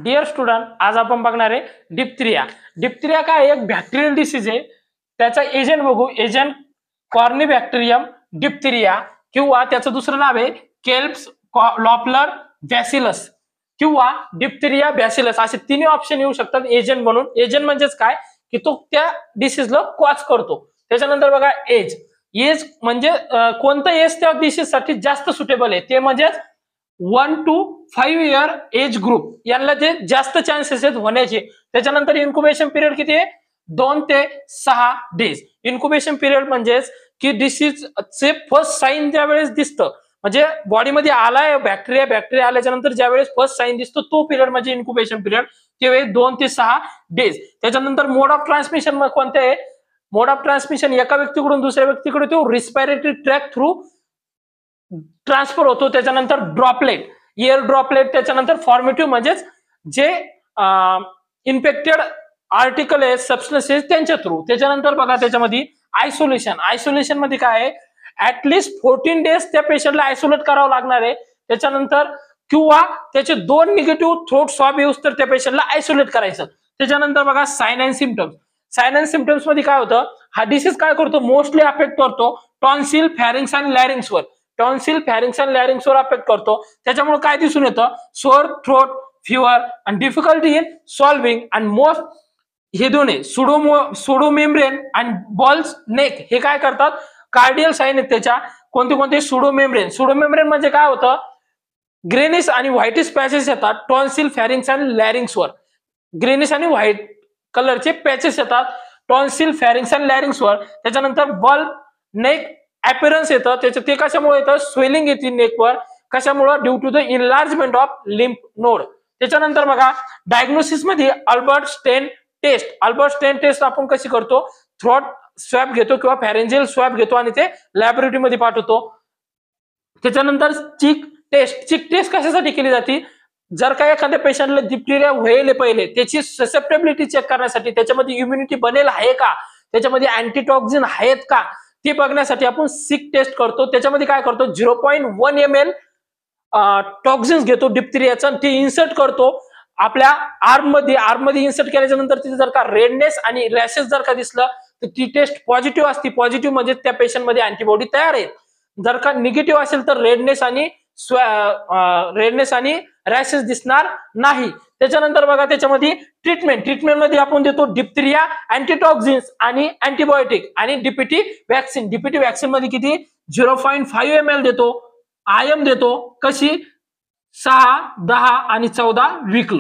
Dear student, आज आपण बघणार आहे डिप्थेरिया. डिप्थेरिया काय एक बॅक्टेरियल डिसीज आहे. त्याचा एजंट बघू. एजंट कॉर्निबॅक्टेरियम डिप्थेरिया किंवा त्याचं दुसरं नाव आहे केल्प्स लॉपलर बॅसिलस किंवा डिप्थेरिया बॅसिलस. असे तिन्ही ऑप्शन येऊ शकतात एजंट म्हणून. एजंट म्हणजेच काय की तो त्या डिसीजला कॉज करतो. त्याच्यानंतर बघा एज. एज म्हणजे कोणतं एज त्या डिसीजसाठी जास्त सुटेबल आहे ते म्हणजे 1 to 5 इयर एज ग्रुप यांना जे जास्त चान्सेस आहेत होण्याचे. त्याच्यानंतर इन्क्युबेशन पिरियड किती आहे 2 ते 6 डेज. इन्क्युबेशन पिरियड म्हणजेच की डिसीजचे फर्स्ट साईन ज्या वेळेस दिसतं म्हणजे बॉडीमध्ये आलाय बॅक्टेरिया आल्याच्या नंतर ज्या वेळेस फर्स्ट साईन दिसतो तो पिरियड म्हणजे इन्क्युबेशन पिरियड. ते 2 ते 6 डेज. त्याच्यानंतर मोड ऑफ ट्रान्समिशन कोणते आहे. मोड ऑफ ट्रान्समिशन एका व्यक्तीकडून दुसऱ्या व्यक्तीकडे तो रिस्पिरेटरी ट्रॅक थ्रू ट्रान्सफर होतो. त्याच्यानंतर ड्रॉपलेट, एअर ड्रॉपलेट, त्याच्यानंतर फॉर्मेटिव्ह म्हणजेच जे इन्फेक्टेड आर्टिकल आहे सबस्टन्सेस त्यांच्या थ्रू. त्याच्यानंतर बघा त्याच्यामध्ये आयसोलेशन. आयसोलेशन मध्ये काय आहे ऍटलिस्ट 14 डेज त्या पेशंटला आयसोलेट करावं लागणार आहे. त्याच्यानंतर किंवा त्याचे 2 निगेटिव्ह थ्रोट स्वॅब येऊस तर त्या पेशंटला आयसोलेट करायचं. त्याच्यानंतर बघा sign and symptoms. Sign and symptoms मध्ये काय होतं हा डिसीज काय करतो मोस्टली अफेक्ट करतो टॉन्सिल, फॅरिंग्स आणि लॅरिंग्सवर. टॉन्सिल, फॅरिंग्स आणि लॅरिंग्सवर अफेक्ट करतो. त्याच्यामुळे काय दिसून येतं सोअर थ्रोट, फिवर आणि डिफिकल्टी इन सॉल्विंग आणि मोस्ट हे दोन्ही सुडोमेम्ब्रेन आणि बॉल्स नेक हे काय करतात कार्डियल साइन आहेत त्याच्या. कोणते कोणते सुडोमेम्ब्रेन. सुडोमेम्ब्रेन म्हणजे काय होतं ग्रेनिस आणि व्हाईटिश पॅचेस येतात टॉन्सिल, फॅरिंग्स आणि लॅरिंग्सवर. ग्रेनिस आणि व्हाईट कलरचे पॅचेस येतात टॉन्सिल, फॅरिंग्स आणि लॅरिंग्सवर. त्याच्यानंतर बल्ब नेक अपीरन्स येतं त्याचं. ते कशामुळे येतं स्वेलिंग येते नेकवर. कशामुळे due to the enlargement of lymph node. त्याच्यानंतर बघा डायग्नोसिस मध्ये अल्बर्ट स्टेन टेस्ट. अल्बर्ट स्टेन टेस्ट आपण कशी करतो थ्रोट स्वॅब घेतो किंवा फॅरेंजियल स्वॅब घेतो आणि ते लॅबोरेटरी मध्ये पाठवतो. त्याच्यानंतर चिक टेस्ट. चिक टेस्ट कशासाठी केली जाते जर का एखाद्या पेशंटला डिप्थेरिया व्हायला पहिले त्याची ससेप्टेबिलिटी चेक करण्यासाठी, त्याच्यामध्ये इम्युनिटी बनेल आहे का, त्याच्यामध्ये अँटीटॉक्सिन आहेत का ते बघण्यासाठी आपण सिक टेस्ट करतो. त्याच्यामध्ये काय करतो 0.1 ml टॉक्सिन्स घेतो डिप्थेरियाचा ते इन्सर्ट करतो आपल्या आर्म मध्ये इन्सर्ट केल्याच्या नंतर तिथे जर का रेडनेस आणि रॅशेस जर का दिसलं तर ती टेस्ट पॉझिटिव्ह असते. पॉझिटिव्ह म्हणजे त्या पेशंट मध्ये अँटीबॉडी तयार आहेत. जर का निगेटिव्ह असेल तर रेडनेस आणि रॅशेस दिसणार नाही. त्याच्यानंतर बघा त्याच्यामध्ये ट्रीटमेंट मध्ये आपण देतो डिप्थेरिया अँटीटॉक्सिन्स आणि अँटीबायोटिक आणि डीपीटी वॅक्सिन. डीपीटी वॅक्सिन मध्ये किती 0.5 ml देतो. आयएम देतो कशी 6, 10 आणि 14 वीकला.